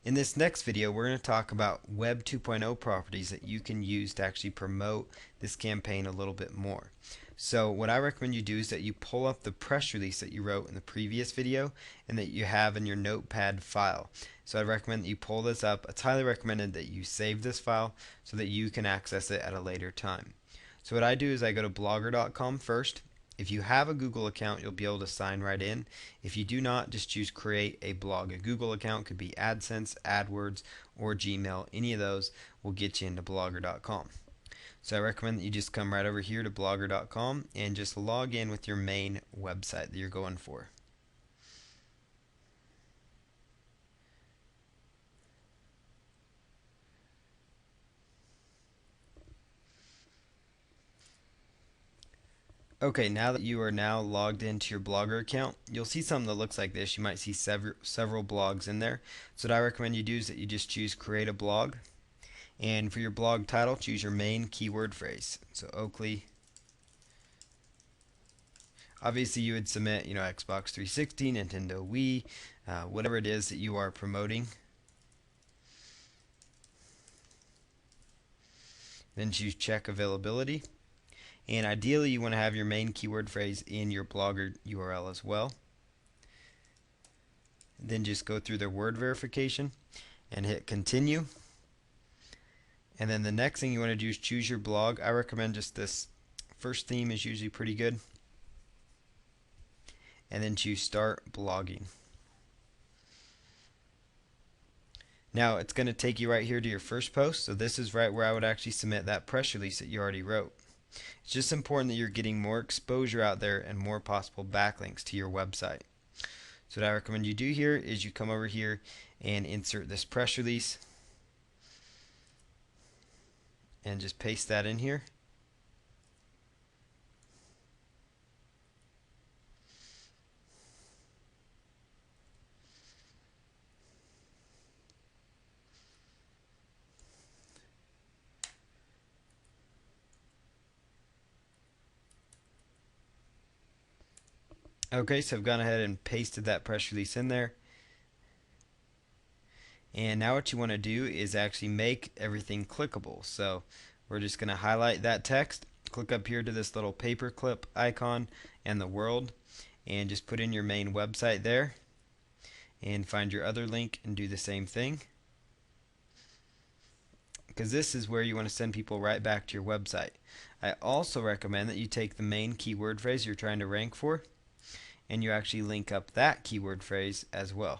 In this next video, we're going to talk about Web 2.0 properties that you can use to actually promote this campaign a little bit more. So what I recommend you do is that you pull up the press release that you wrote in the previous video and that you have in your notepad file. So I recommend that you pull this up. It's highly recommended that you save this file so that you can access it at a later time. So what I do is I go to blogger.com first. If you have a Google account, you'll be able to sign right in. If you do not, just choose create a blog. A Google account could be AdSense, AdWords, or Gmail. Any of those will get you into blogger.com. So I recommend that you just come right over here to blogger.com and just log in with your main website that you're going for. Okay, now that you are now logged into your Blogger account, you'll see something that looks like this. You might see several blogs in there. So what I recommend you do is that you just choose create a blog, and for your blog title, choose your main keyword phrase. So Oakley. Obviously you would submit, Xbox 360, Nintendo Wii, whatever it is that you are promoting. Then choose check availability. And ideally you want to have your main keyword phrase in your Blogger URL as well. Then just go through the word verification and hit continue. And then the next thing you want to do is choose your blog. I recommend just this first theme is usually pretty good. And then choose start blogging. Now it's going to take you right here to your first post. So this is right where I would actually submit that press release that you already wrote. It's just important that you're getting more exposure out there and more possible backlinks to your website. So what I recommend you do here is you come over here and insert this press release and just paste that in here. Okay, so I've gone ahead and pasted that press release in there. And now what you want to do is actually make everything clickable. So we're just going to highlight that text, click up here to this little paperclip icon and the world, and just put in your main website there, and find your other link and do the same thing. Because this is where you want to send people right back to your website. I also recommend that you take the main keyword phrase you're trying to rank for, and you actually link up that keyword phrase as well.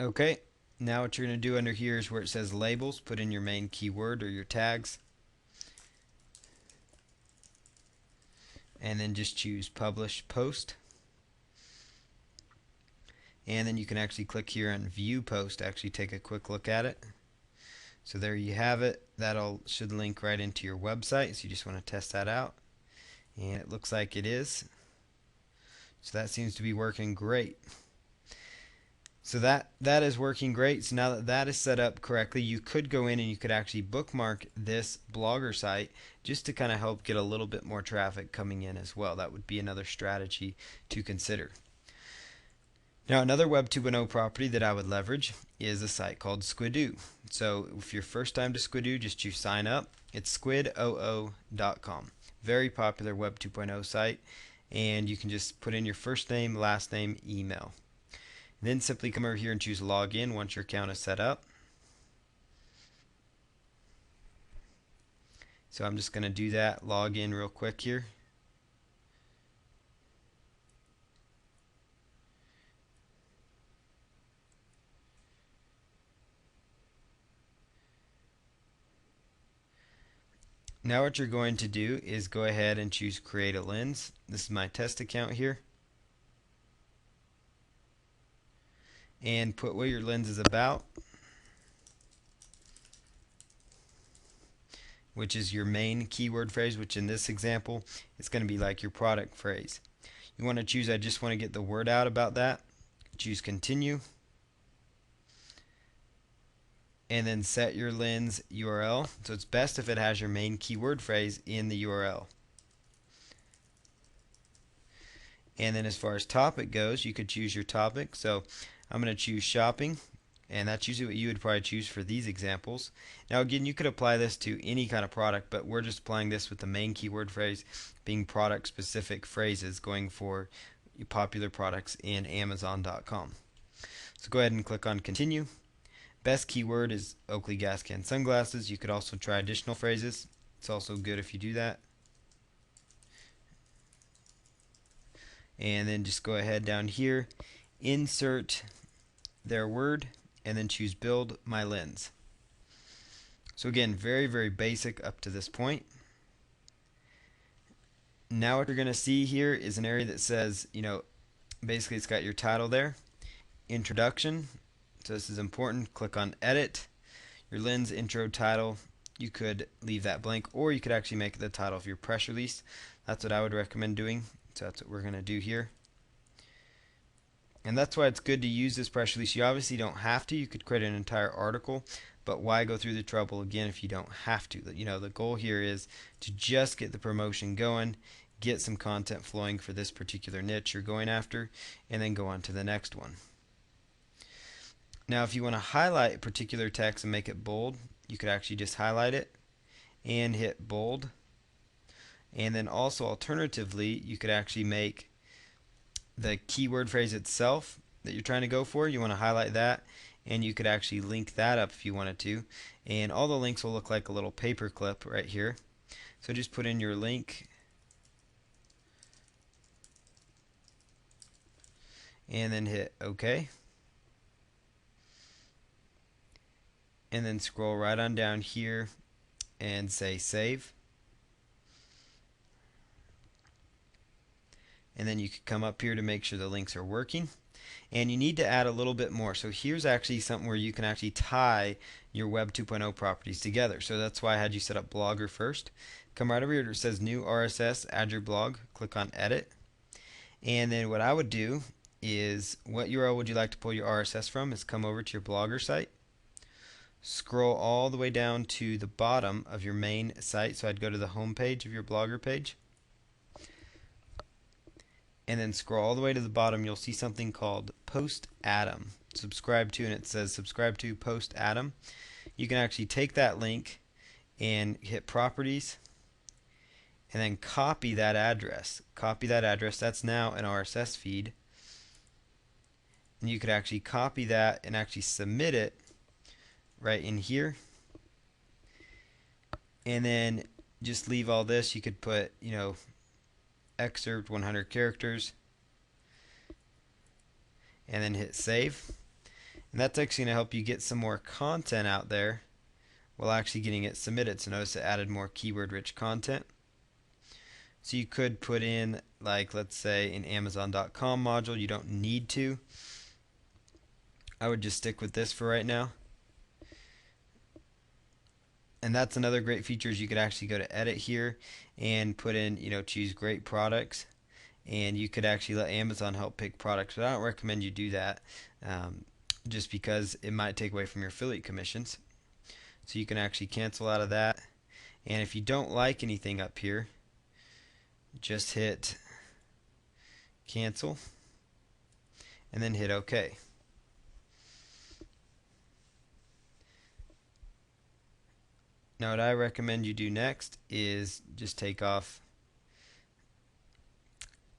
Okay, now what you're going to do under here is where it says labels, put in your main keyword or your tags, and then just choose publish post. And then you can actually click here on view post to actually take a quick look at it. So there you have it. That all should link right into your website, so you just want to test that out. And it looks like it is. So that seems to be working great. So that is working great. So now that that is set up correctly, you could go in and you could actually bookmark this Blogger site just to kind of help get a little bit more traffic coming in as well. That would be another strategy to consider. Now another Web 2.0 property that I would leverage is a site called Squidoo. So if you're first time to Squidoo, just choose sign up. It's squidoo.com. Very popular Web 2.0 site, and you can just put in your first name, last name, email. Then simply come over here and choose login once your account is set up. So I'm just going to do that, log in real quick here. Now what you're going to do is go ahead and choose create a lens. This is my test account here. And put what your lens is about, which is your main keyword phrase, which in this example is going to be like your product phrase. You want to choose I just want to get the word out about that. choose continue, and then set your lens URL. So it's best if it has your main keyword phrase in the URL. And then as far as topic goes, you could choose your topic. So I'm going to choose shopping, and that's usually what you would probably choose for these examples. Now again, you could apply this to any kind of product, but we're just applying this with the main keyword phrase being product specific phrases going for popular products in Amazon.com. So go ahead and click on continue. Best keyword is Oakley gas can sunglasses. You could also try additional phrases. It's also good if you do that. And then just go ahead down here, insert their word, and then choose build my lens. So again, very basic up to this point. Now what you're going to see here is an area that says, basically it's got your title there, introduction. So this is important. Click on edit, your lens intro title. You could leave that blank, or you could actually make it the title of your press release. That's what I would recommend doing. So that's what we're going to do here. And that's why it's good to use this press release. You obviously don't have to. You could create an entire article, but why go through the trouble again if you don't have to? The goal here is to just get the promotion going, get some content flowing for this particular niche you're going after, and then go on to the next one. Now if you want to highlight particular text and make it bold, you could actually just highlight it and hit bold. And then also alternatively, you could actually make the keyword phrase itself that you're trying to go for, you want to highlight that, and you could actually link that up if you wanted to. And all the links will look like a little paper clip right here. So just put in your link and then hit OK. And then scroll right on down here and say save. And then you could come up here to make sure the links are working. And you need to add a little bit more. So here's actually something where you can actually tie your Web 2.0 properties together. So that's why I had you set up Blogger first. Come right over here where it says new RSS, add your blog, click on edit. And then what I would do is, what URL would you like to pull your RSS from, is come over to your Blogger site. Scroll all the way down to the bottom of your main site. So I'd go to the home page of your Blogger page. And then scroll all the way to the bottom, you'll see something called Post Atom. Subscribe to, and it says subscribe to Post Atom. You can actually take that link and hit properties and then copy that address. Copy that address. That's now an RSS feed. And you could actually copy that and actually submit it right in here. And then just leave all this. You could put, excerpt 100 characters and then hit save. And that's actually going to help you get some more content out there while actually getting it submitted. So notice it added more keyword rich content. So you could put in, like, let's say an Amazon.com module. You don't need to. I would just stick with this for right now. And that's another great feature, is you could actually go to edit here and put in, choose great products, and you could actually let Amazon help pick products. But I don't recommend you do that, just because it might take away from your affiliate commissions. So you can actually cancel out of that. And if you don't like anything up here, just hit cancel and then hit OK. Now what I recommend you do next is just take off.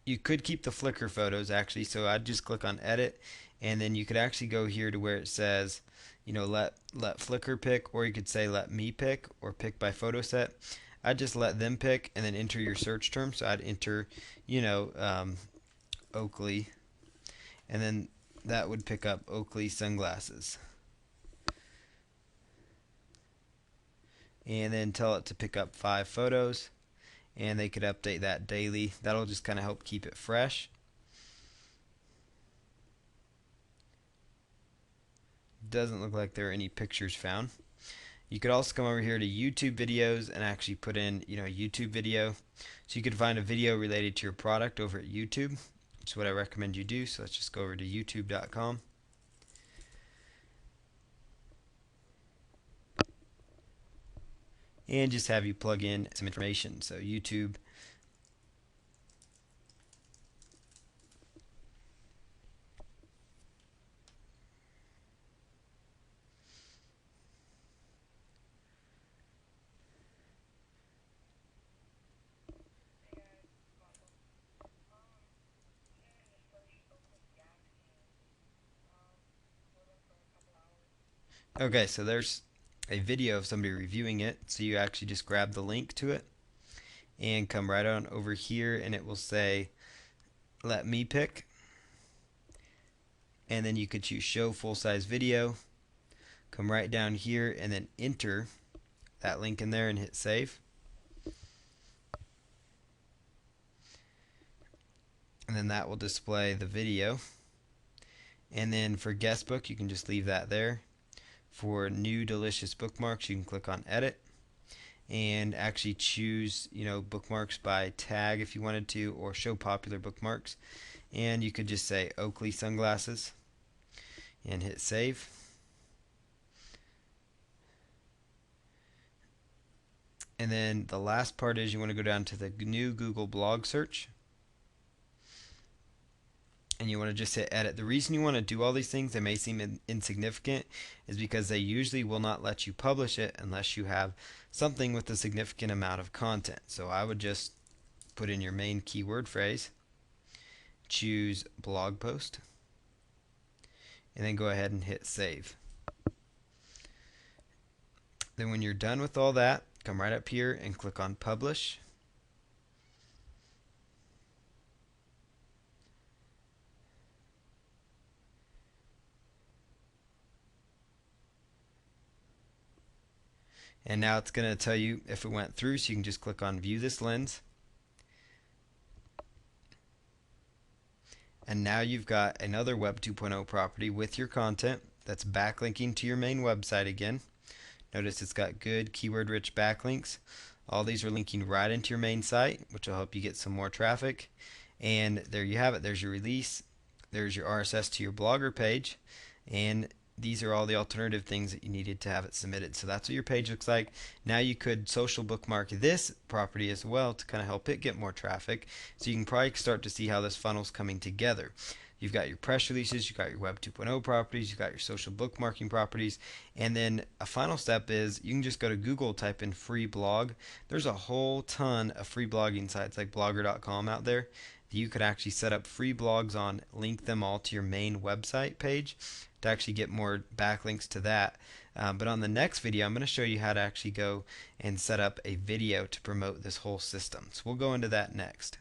You could keep the Flickr photos actually, so I'd just click on edit, and then you could actually go here to where it says, let Flickr pick, or you could say let me pick, or pick by photo set. I'd just let them pick and then enter your search term. So I'd enter, Oakley, and then that would pick up Oakley sunglasses. And then tell it to pick up 5 photos, and they could update that daily. That'll just kind of help keep it fresh. Doesn't look like there are any pictures found. You could also come over here to YouTube videos and actually put in, a YouTube video. So you could find a video related to your product over at YouTube. which is what I recommend you do. So let's just go over to youtube.com. And just have you plug in some information. So YouTube. Okay, so there's a video of somebody reviewing it. So you actually just grab the link to it and come right on over here, and it will say let me pick, and then you could choose show full size video. Come right down here and then enter that link in there and hit save. And then that will display the video. And then for guestbook, you can just leave that there. For new delicious bookmarks, you can click on edit and actually choose, bookmarks by tag if you wanted to, or show popular bookmarks. And you could just say Oakley sunglasses and hit save. And then the last part is you want to go down to the new Google blog search. And you want to just hit edit. The reason you want to do all these things, they may seem insignificant, is because they usually will not let you publish it unless you have something with a significant amount of content. So I would just put in your main keyword phrase, choose blog post, and then go ahead and hit save. Then when you're done with all that, come right up here and click on publish. And now it's going to tell you if it went through, so you can just click on view this lens. And now you've got another Web 2.0 property with your content that's backlinking to your main website again. Notice it's got good keyword rich backlinks. All these are linking right into your main site, which will help you get some more traffic. And there you have it. There's your release. There's your RSS to your Blogger page. And these are all the alternative things that you needed to have it submitted. So that's what your page looks like. Now you could social bookmark this property as well to kind of help it get more traffic. So you can probably start to see how this funnel's coming together. You've got your press releases, you've got your Web 2.0 properties, you've got your social bookmarking properties, and then a final step is you can just go to Google, type in free blog. There's a whole ton of free blogging sites like blogger.com out there that you could actually set up free blogs on, link them all to your main website page to actually get more backlinks to that. But on the next video, I'm going to show you how to actually go and set up a video to promote this whole system. So we'll go into that next.